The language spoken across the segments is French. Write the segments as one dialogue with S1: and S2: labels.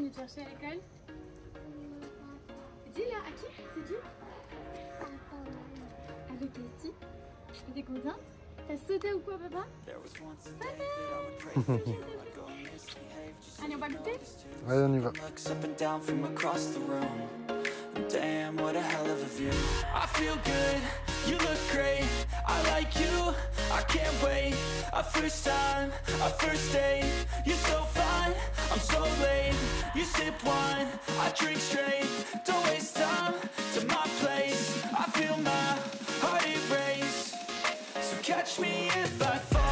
S1: venu te chercher à l'école? Dis là, à qui? C'est qui? Avec Cassie. T'es contente? T'as sauté ou quoi, papa? Papa! Allez, on va goûter?
S2: Allez, on y va.
S3: Damn, what a hell of a view. I feel good, you look great. I like you, I can't wait. A first time, a first date. You're so fine, I'm so late. You sip wine, I drink straight. Don't waste time to my place. I feel my heart erase. So catch me if I fall.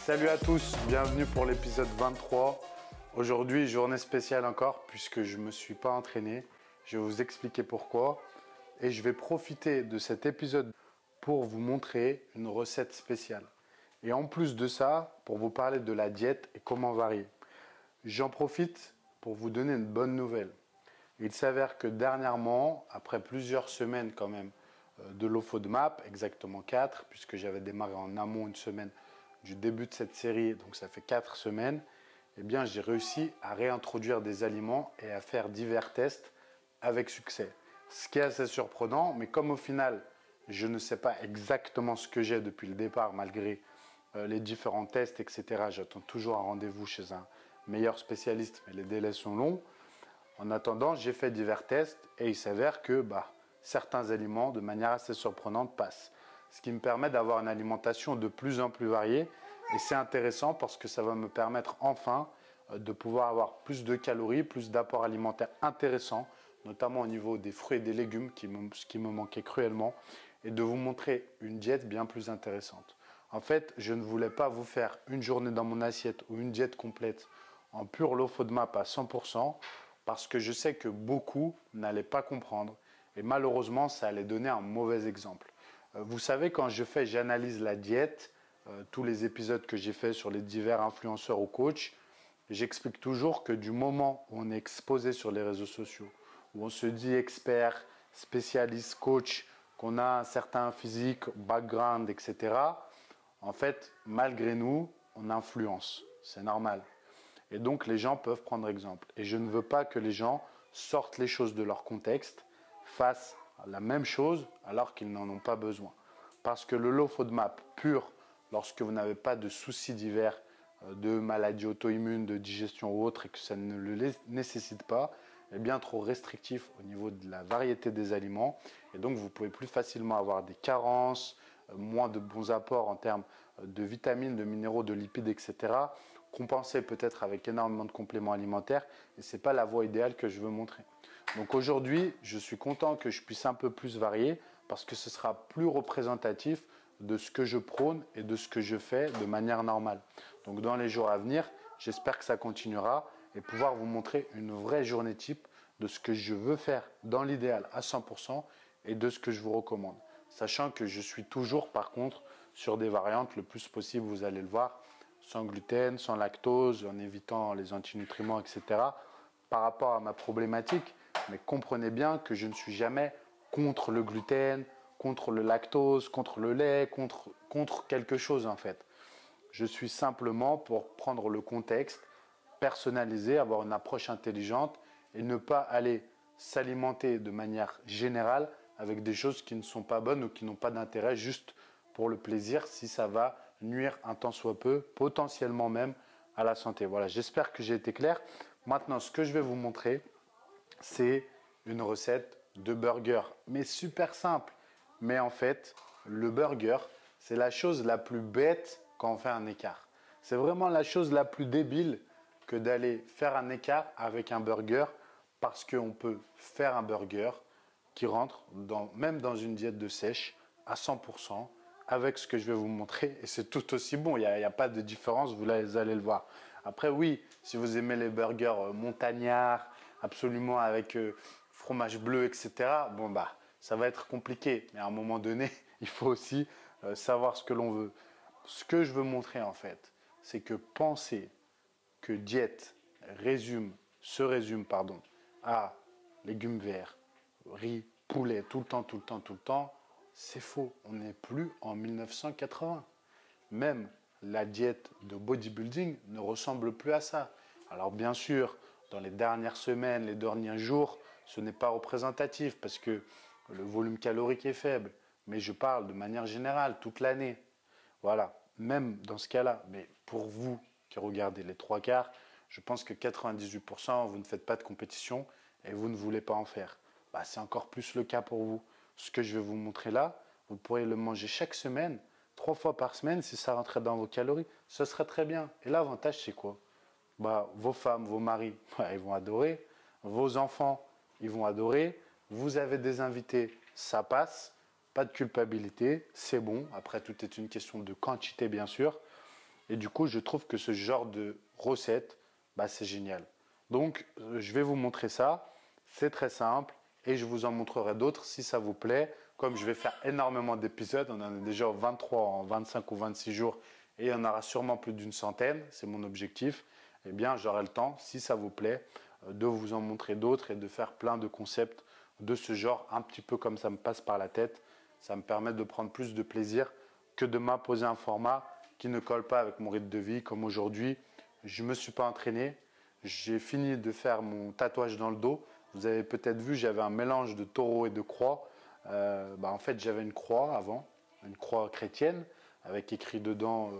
S2: Salut à tous, bienvenue pour l'épisode 23. Aujourd'hui, journée spéciale encore puisque je ne me suis pas entraîné. Je vais vous expliquer pourquoi. Et je vais profiter de cet épisode pour vous montrer une recette spéciale. Et en plus de ça, pour vous parler de la diète et comment varier. J'en profite pour vous donner une bonne nouvelle. Il s'avère que dernièrement, après plusieurs semaines quand même de low FODMAP, exactement 4, puisque j'avais démarré en amont une semaine du début de cette série, donc ça fait 4 semaines, eh bien j'ai réussi à réintroduire des aliments et à faire divers tests avec succès. Ce qui est assez surprenant, mais comme au final, je ne sais pas exactement ce que j'ai depuis le départ, malgré les différents tests, etc. J'attends toujours un rendez-vous chez un meilleur spécialiste, mais les délais sont longs. En attendant, j'ai fait divers tests et il s'avère que certains aliments, de manière assez surprenante, passent. Ce qui me permet d'avoir une alimentation de plus en plus variée. Et c'est intéressant parce que ça va me permettre enfin de pouvoir avoir plus de calories, plus d'apports alimentaires intéressants, notamment au niveau des fruits et des légumes, ce qui me manquait cruellement, et de vous montrer une diète bien plus intéressante. En fait, je ne voulais pas vous faire une journée dans mon assiette ou une diète complète en pur low FODMAP à 100%, parce que je sais que beaucoup n'allaient pas comprendre. Et malheureusement, ça allait donner un mauvais exemple. Vous savez, quand j'analyse la diète, tous les épisodes que j'ai fait sur les divers influenceurs ou coachs, j'explique toujours que du moment où on est exposé sur les réseaux sociaux, où on se dit expert, spécialiste, coach, qu'on a un certain physique, background, etc., en fait, malgré nous, on influence. C'est normal. Et donc, les gens peuvent prendre exemple. Et je ne veux pas que les gens sortent les choses de leur contexte, fassent la même chose alors qu'ils n'en ont pas besoin. Parce que le low FODMAP pur, lorsque vous n'avez pas de soucis divers, de maladies auto-immunes, de digestion ou autre, et que ça ne le nécessite pas, est bien trop restrictif au niveau de la variété des aliments. Et donc, vous pouvez plus facilement avoir des carences, moins de bons apports en termes de vitamines, de minéraux, de lipides, etc. Compenser peut-être avec énormément de compléments alimentaires. Et ce n'est pas la voie idéale que je veux montrer. Donc aujourd'hui, je suis content que je puisse un peu plus varier parce que ce sera plus représentatif de ce que je prône et de ce que je fais de manière normale. Donc dans les jours à venir, j'espère que ça continuera et pouvoir vous montrer une vraie journée type de ce que je veux faire dans l'idéal à 100% et de ce que je vous recommande. Sachant que je suis toujours par contre sur des variantes le plus possible, vous allez le voir, sans gluten, sans lactose, en évitant les antinutriments, etc. par rapport à ma problématique. Mais comprenez bien que je ne suis jamais contre le gluten, contre le lactose, contre le lait, contre quelque chose en fait. Je suis simplement pour prendre le contexte, personnaliser, avoir une approche intelligente et ne pas aller s'alimenter de manière générale avec des choses qui ne sont pas bonnes ou qui n'ont pas d'intérêt juste pour le plaisir si ça va nuire un tant soit peu, potentiellement même à la santé. Voilà, j'espère que j'ai été clair. Maintenant, ce que je vais vous montrer, c'est une recette de burger, mais super simple. Mais en fait, le burger, c'est la chose la plus bête quand on fait un écart. C'est vraiment la chose la plus débile que d'aller faire un écart avec un burger parce qu'on peut faire un burger qui rentre même dans une diète de sèche à 100% avec ce que je vais vous montrer et c'est tout aussi bon. Il n'y a pas de différence, vous allez le voir. Après, oui, si vous aimez les burgers montagnards, absolument avec fromage bleu, etc. Bon, ça va être compliqué. Mais à un moment donné, il faut aussi savoir ce que l'on veut. Ce que je veux montrer en fait, c'est que penser que diète se résume à légumes verts, riz, poulet, tout le temps, tout le temps, tout le temps, c'est faux. On n'est plus en 1980. Même la diète de bodybuilding ne ressemble plus à ça. Alors bien sûr, dans les dernières semaines, les derniers jours, ce n'est pas représentatif parce que le volume calorique est faible. Mais je parle de manière générale, toute l'année. Voilà, même dans ce cas-là. Mais pour vous qui regardez les trois quarts, je pense que 98%, vous ne faites pas de compétition et vous ne voulez pas en faire. Bah, c'est encore plus le cas pour vous. Ce que je vais vous montrer là, vous pourrez le manger chaque semaine, 3 fois par semaine, si ça rentrait dans vos calories, ce serait très bien. Et l'avantage, c'est quoi? Bah, vos femmes, vos maris, ils vont adorer. Vos enfants, ils vont adorer. Vous avez des invités, ça passe. Pas de culpabilité, c'est bon. Après, tout est une question de quantité, bien sûr. Et du coup, je trouve que ce genre de recette, bah, c'est génial. Donc, je vais vous montrer ça. C'est très simple et je vous en montrerai d'autres si ça vous plaît. Comme je vais faire énormément d'épisodes, on en est déjà au 23 en 25 ou 26 jours et il y en aura sûrement plus d'une centaine, c'est mon objectif. Eh bien, j'aurai le temps, si ça vous plaît, de vous en montrer d'autres et de faire plein de concepts de ce genre, un petit peu comme ça me passe par la tête. Ça me permet de prendre plus de plaisir que de m'imposer un format qui ne colle pas avec mon rythme de vie. Comme aujourd'hui, je ne me suis pas entraîné. J'ai fini de faire mon tatouage dans le dos. Vous avez peut-être vu, j'avais un mélange de taureau et de croix. En fait, j'avais une croix avant, une croix chrétienne, avec écrit dedans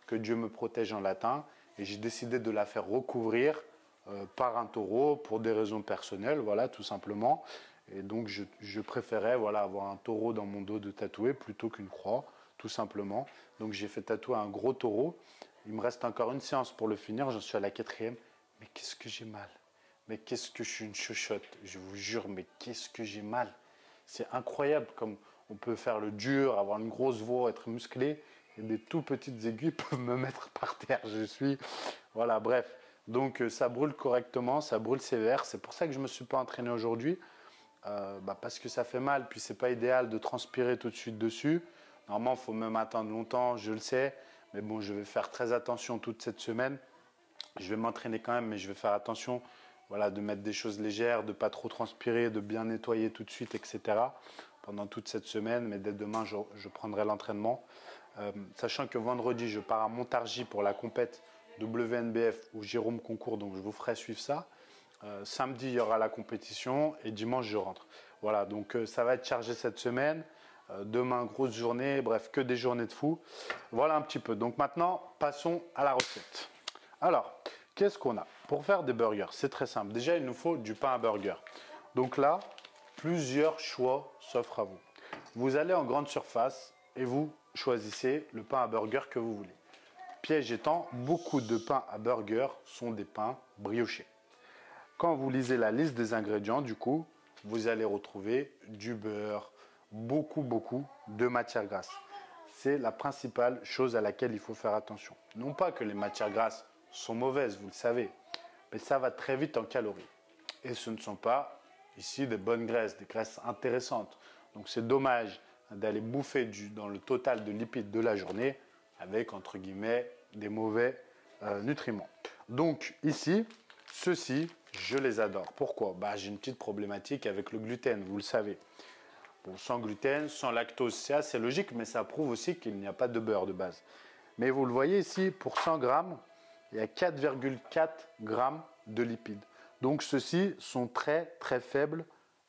S2: que Dieu me protège en latin. Et j'ai décidé de la faire recouvrir par un taureau pour des raisons personnelles, voilà, tout simplement. Et donc, je préférais voilà, avoir un taureau dans mon dos de tatouer plutôt qu'une croix, tout simplement. Donc, j'ai fait tatouer un gros taureau. Il me reste encore une séance pour le finir. J'en suis à la 4e. Mais qu'est-ce que j'ai mal? Mais qu'est-ce que je suis une chochotte? Je vous jure, mais qu'est-ce que j'ai mal? C'est incroyable comme on peut faire le dur, avoir une grosse voix, être musclé. Et des tout petites aiguilles peuvent me mettre par terre. Je suis... Voilà, bref. Donc, ça brûle correctement, ça brûle sévère. C'est pour ça que je ne me suis pas entraîné aujourd'hui. Parce que ça fait mal, puis c'est pas idéal de transpirer tout de suite dessus. Normalement, il faut même attendre longtemps, je le sais. Mais bon, je vais faire très attention toute cette semaine. Je vais m'entraîner quand même, mais je vais faire attention voilà, de mettre des choses légères, de pas trop transpirer, de bien nettoyer tout de suite, etc. pendant toute cette semaine. Mais dès demain, je prendrai l'entraînement. Sachant que vendredi, je pars à Montargis pour la compète WNBF où Jérôme concourt, donc je vous ferai suivre ça. Samedi, il y aura la compétition et dimanche, je rentre. Voilà, donc ça va être chargé cette semaine. Demain, grosse journée. Bref, que des journées de fou. Voilà un petit peu. Donc maintenant, passons à la recette. Alors, qu'est-ce qu'on a? Pour faire des burgers, c'est très simple. Déjà, il nous faut du pain à burger. Donc là, plusieurs choix s'offrent à vous. Vous allez en grande surface et vous choisissez le pain à burger que vous voulez. Piège étant, beaucoup de pains à burger sont des pains briochés. Quand vous lisez la liste des ingrédients, du coup, vous allez retrouver du beurre, beaucoup de matières grasses. C'est la principale chose à laquelle il faut faire attention. Non pas que les matières grasses sont mauvaises, vous le savez, mais ça va très vite en calories. Et ce ne sont pas ici des bonnes graisses, des graisses intéressantes. Donc c'est dommage d'aller bouffer dans le total de lipides de la journée avec, entre guillemets, des mauvais nutriments. Donc ici, ceux-ci, je les adore. Pourquoi? J'ai une petite problématique avec le gluten, vous le savez. Bon, sans gluten, sans lactose, c'est assez logique, mais ça prouve aussi qu'il n'y a pas de beurre de base. Mais vous le voyez ici, pour 100 grammes, il y a 4,4 grammes de lipides. Donc ceux-ci sont très faibles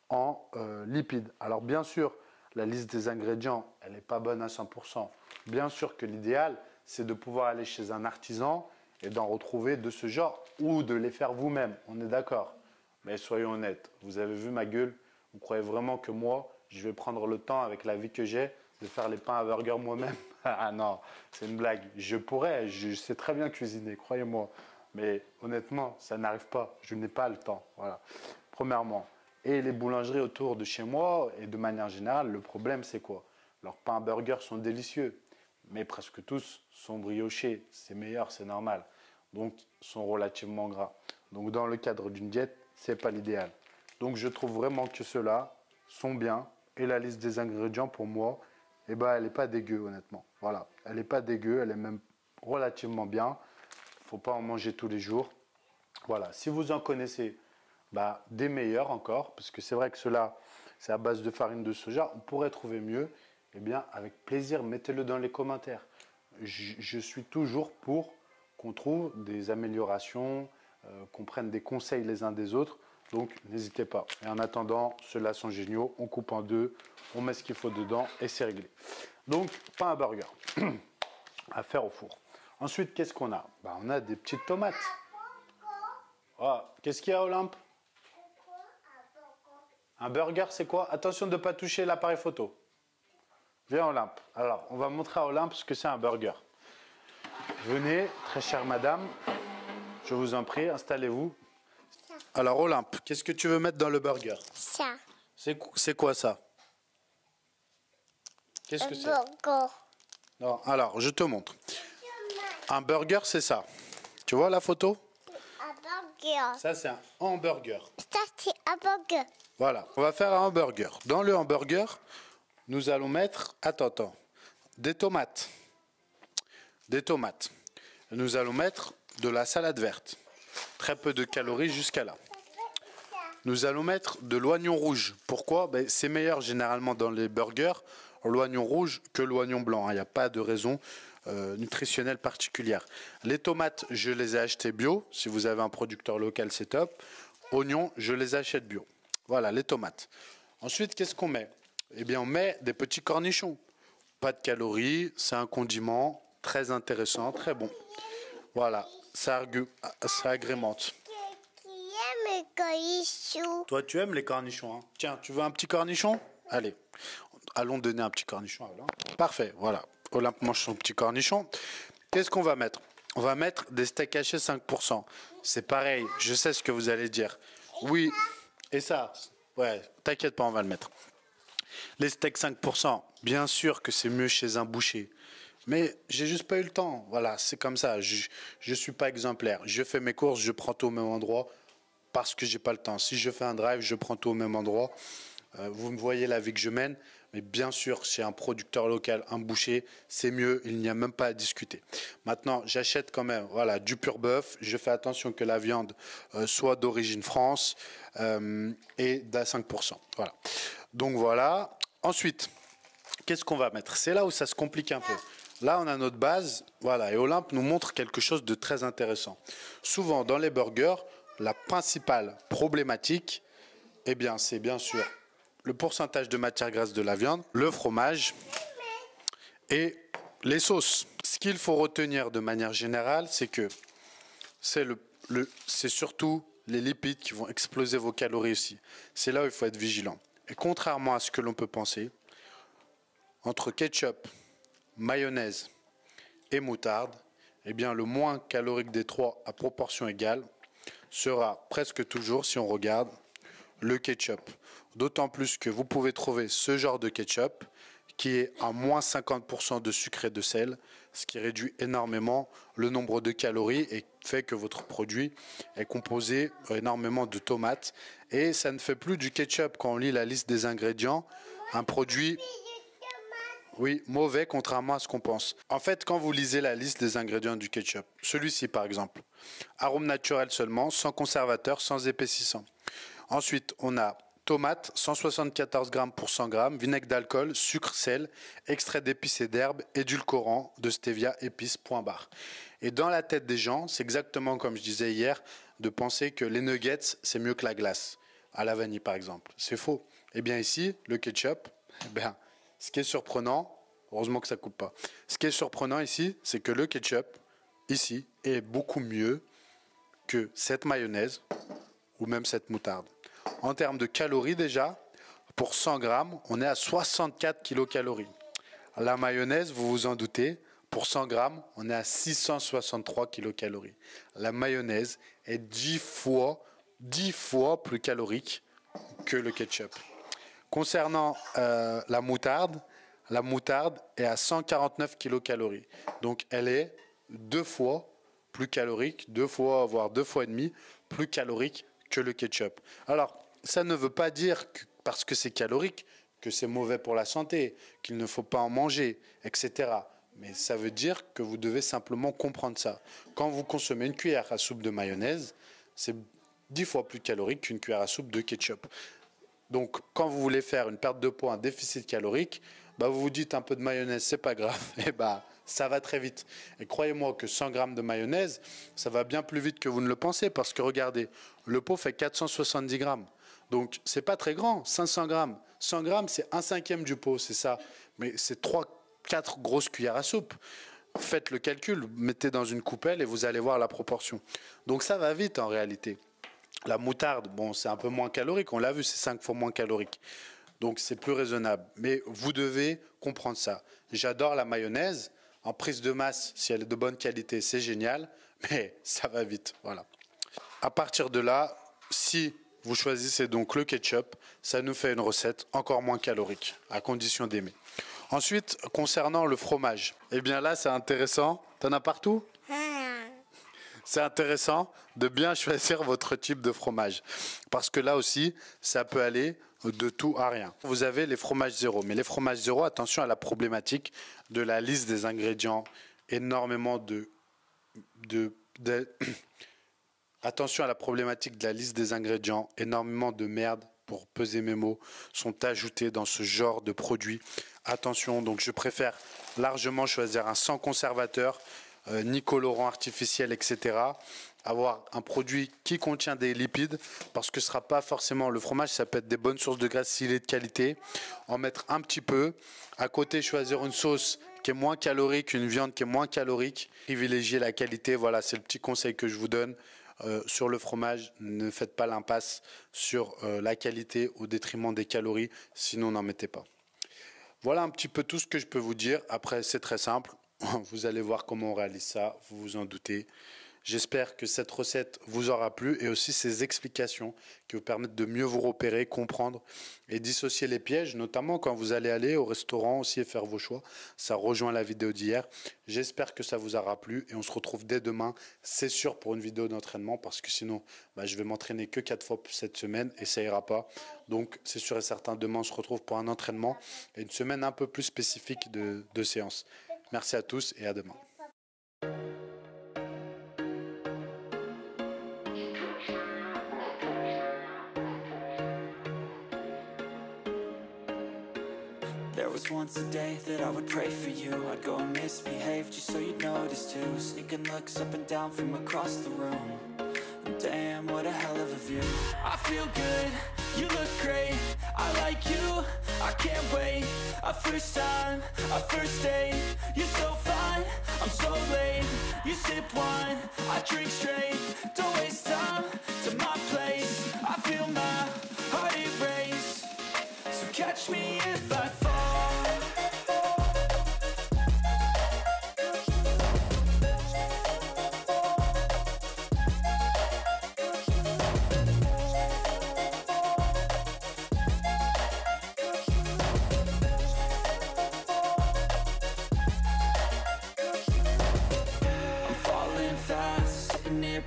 S2: en lipides. Alors bien sûr, la liste des ingrédients, elle n'est pas bonne à 100%. Bien sûr que l'idéal, c'est de pouvoir aller chez un artisan et d'en retrouver de ce genre ou de les faire vous-même, on est d'accord. Mais soyons honnêtes, vous avez vu ma gueule, vous croyez vraiment que moi, je vais prendre le temps avec la vie que j'ai de faire les pains à burger moi-même? Ah non, c'est une blague. Je pourrais, je sais très bien cuisiner, croyez-moi. Mais honnêtement, ça n'arrive pas, je n'ai pas le temps. Voilà, premièrement. Et les boulangeries autour de chez moi, et de manière générale, le problème c'est quoi? Leurs pains à burger sont délicieux, mais presque tous sont briochés. C'est meilleur, c'est normal. Donc, sont relativement gras. Donc, dans le cadre d'une diète, ce n'est pas l'idéal. Donc, je trouve vraiment que ceux-là sont bien. Et la liste des ingrédients, pour moi, elle n'est pas dégueu, honnêtement. Voilà, elle n'est pas dégueu, elle est même relativement bien. Il ne faut pas en manger tous les jours. Voilà, si vous en connaissez des meilleurs encore, parce que c'est vrai que ceux-là, c'est à base de farine de soja. On pourrait trouver mieux. Eh bien, avec plaisir, mettez-le dans les commentaires. Je suis toujours pour qu'on trouve des améliorations, qu'on prenne des conseils les uns des autres. Donc, n'hésitez pas. Et en attendant, ceux-là sont géniaux. On coupe en deux, on met ce qu'il faut dedans et c'est réglé. Donc, pain à burger à faire au four. Ensuite, qu'est-ce qu'on a? On a des petites tomates. Ah, qu'est-ce qu'il y a, Olympe? Un burger, c'est quoi? Attention de ne pas toucher l'appareil photo. Viens, Olympe. Alors, on va montrer à Olympe ce que c'est un burger. Venez, très chère madame. Je vous en prie, installez-vous. Alors, Olympe, qu'est-ce que tu veux mettre dans le burger?
S4: Ça.
S2: C'est quoi ça? Qu'est-ce que c'est?
S4: Burger.
S2: Non, alors, je te montre. Un burger, c'est ça. Tu vois la photo?
S4: Un burger.
S2: Ça, c'est un hamburger.
S4: Ça, c'est un burger.
S2: Voilà, on va faire un hamburger. Dans le hamburger, nous allons mettre, attends, des tomates. Des tomates. Nous allons mettre de la salade verte. Très peu de calories jusqu'à là. Nous allons mettre de l'oignon rouge. Pourquoi? C'est meilleur généralement dans les burgers, l'oignon rouge que l'oignon blanc. Il n'y a pas de raison nutritionnelle particulière. Les tomates, je les ai achetées bio. Si vous avez un producteur local, c'est top. Oignons, je les achète bio. Voilà, les tomates. Ensuite, qu'est-ce qu'on met? Eh bien, on met des petits cornichons. Pas de calories, c'est un condiment très intéressant, très bon. Voilà, ça agrémente.
S4: Qui aime les cornichons?
S2: Toi, tu aimes les cornichons, hein? Tiens, tu veux un petit cornichon? Allez, allons donner un petit cornichon à Olympe. Parfait, voilà. Olympe mange son petit cornichon. Qu'est-ce qu'on va mettre? On va mettre des steaks hachés 5%. C'est pareil, je sais ce que vous allez dire. Oui, et ça, ouais, t'inquiète pas, on va le mettre. Les steaks 5%, bien sûr que c'est mieux chez un boucher. Mais j'ai juste pas eu le temps. Voilà, c'est comme ça. Je suis pas exemplaire. Je fais mes courses, je prends tout au même endroit parce que j'ai pas le temps. Si je fais un drive, je prends tout au même endroit. Vous me voyez la vie que je mène. Mais bien sûr, chez un producteur local, un boucher, c'est mieux. Il n'y a même pas à discuter. Maintenant, j'achète quand même du pur bœuf. Je fais attention que la viande soit d'origine France et d'à 5%. Voilà. Donc voilà. Ensuite, qu'est-ce qu'on va mettre? C'est là où ça se complique un peu. Là, on a notre base. Voilà. Et Olympe nous montre quelque chose de très intéressant. Souvent, dans les burgers, la principale problématique, c'est bien sûr le pourcentage de matière grasse de la viande, le fromage et les sauces. Ce qu'il faut retenir de manière générale, c'est que c'est surtout les lipides qui vont exploser vos calories aussi. C'est là où il faut être vigilant. Et contrairement à ce que l'on peut penser, entre ketchup, mayonnaise et moutarde, le moins calorique des trois à proportion égale sera presque toujours, si on regarde, le ketchup. D'autant plus que vous pouvez trouver ce genre de ketchup qui est à moins 50% de sucre et de sel, ce qui réduit énormément le nombre de calories et fait que votre produit est composé énormément de tomates. Et ça ne fait plus du ketchup quand on lit la liste des ingrédients, un produit mauvais contrairement à ce qu'on pense. En fait, quand vous lisez la liste des ingrédients du ketchup, celui-ci par exemple, arôme naturel seulement, sans conservateur, sans épaississant. Ensuite, on a tomates, 174 grammes pour 100 grammes, vinaigre d'alcool, sucre, sel, extrait d'épices et d'herbes, édulcorant, de stevia, épices, point barre. Et dans la tête des gens, c'est exactement comme je disais hier, de penser que les nuggets, c'est mieux que la glace, à la vanille par exemple. C'est faux. Eh bien ici, le ketchup, ce qui est surprenant, heureusement que ça ne coupe pas, ce qui est surprenant ici, c'est que le ketchup, ici, est beaucoup mieux que cette mayonnaise ou même cette moutarde. En termes de calories déjà, pour 100 grammes, on est à 64 kilocalories. La mayonnaise, vous vous en doutez, pour 100 grammes, on est à 663 kilocalories. La mayonnaise est 10 fois plus calorique que le ketchup. Concernant la moutarde est à 149 kilocalories. Donc elle est 2 fois plus calorique, 2 fois, voire 2 fois et demi plus calorique que le ketchup. Alors, ça ne veut pas dire que parce que c'est calorique, que c'est mauvais pour la santé, qu'il ne faut pas en manger, etc. Mais ça veut dire que vous devez simplement comprendre ça. Quand vous consommez une cuillère à soupe de mayonnaise, c'est 10 fois plus calorique qu'une cuillère à soupe de ketchup. Donc, quand vous voulez faire une perte de poids, un déficit calorique, bah, vous vous dites un peu de mayonnaise, c'est pas grave. Et bah, ça va très vite. Et croyez-moi que 100 grammes de mayonnaise, ça va bien plus vite que vous ne le pensez. Parce que regardez, le pot fait 470 grammes. Donc, c'est pas très grand, 500 grammes. 100 grammes, c'est 1/5 du pot, c'est ça. Mais c'est 3-4 grosses cuillères à soupe. Faites le calcul, mettez dans une coupelle et vous allez voir la proportion. Donc, ça va vite en réalité. La moutarde, bon, c'est un peu moins calorique. On l'a vu, c'est 5 fois moins calorique. Donc, c'est plus raisonnable. Mais vous devez comprendre ça. J'adore la mayonnaise. En prise de masse, si elle est de bonne qualité, c'est génial. Mais ça va vite, voilà. À partir de là, si vous choisissez donc le ketchup, ça nous fait une recette encore moins calorique, à condition d'aimer. Ensuite, concernant le fromage, eh bien là, c'est intéressant. T'en as partout ? C'est intéressant de bien choisir votre type de fromage. Parce que là aussi, ça peut aller de tout à rien. Vous avez les fromages zéro. Mais les fromages zéro, attention à la problématique de la liste des ingrédients. Énormément Attention à la problématique de la liste des ingrédients. Énormément de merde, pour peser mes mots, sont ajoutés dans ce genre de produits. Attention, donc je préfère largement choisir un sans conservateur, ni colorant artificiel, etc. Avoir un produit qui contient des lipides, parce que ce ne sera pas forcément le fromage, ça peut être des bonnes sources de graisse s'il est de qualité. En mettre un petit peu. À côté, choisir une sauce qui est moins calorique, une viande qui est moins calorique. Privilégier la qualité, voilà, c'est le petit conseil que je vous donne. Sur le fromage, ne faites pas l'impasse sur la qualité au détriment des calories, sinon n'en mettez pas. Voilà un petit peu tout ce que je peux vous dire. Après, c'est très simple. Vous allez voir comment on réalise ça, vous vous en doutez. J'espère que cette recette vous aura plu et aussi ces explications qui vous permettent de mieux vous repérer, comprendre et dissocier les pièges, notamment quand vous allez aller au restaurant aussi et faire vos choix. Ça rejoint la vidéo d'hier. J'espère que ça vous aura plu et on se retrouve dès demain, c'est sûr, pour une vidéo d'entraînement parce que sinon, je vais m'entraîner que 4 fois cette semaine et ça ira pas. Donc, c'est sûr et certain, demain, on se retrouve pour un entraînement et une semaine un peu plus spécifique de séance. Merci à tous et à demain.
S3: There was once a day that I would pray for you. I'd go and misbehave just so you'd notice too. Sneaking looks up and down from across the room. And damn, what a hell of a view. I feel good, you look great. I like you, I can't wait. A first time, a first date. You're so fine, I'm so late. You sip wine, I drink straight. Don't waste time to my place. I feel my heart erase. So catch me if I fall.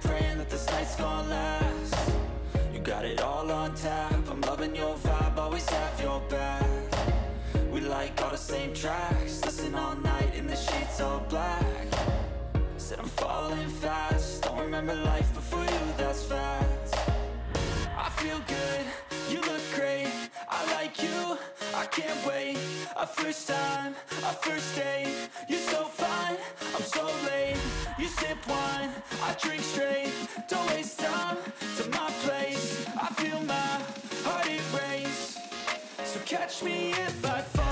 S3: Praying that this night's gonna last. You got it all on tap. I'm loving your vibe, always have your back. We like all the same tracks. Listen all night in the sheets all black. Said I'm falling fast. Don't remember life before you, that's fact. I feel good, you look great. I like you, I can't wait. A first time, a first date. You're so fine, I'm so late. You sip wine, I drink straight. Don't waste time to my place. I feel my heart erase. So catch me if I fall.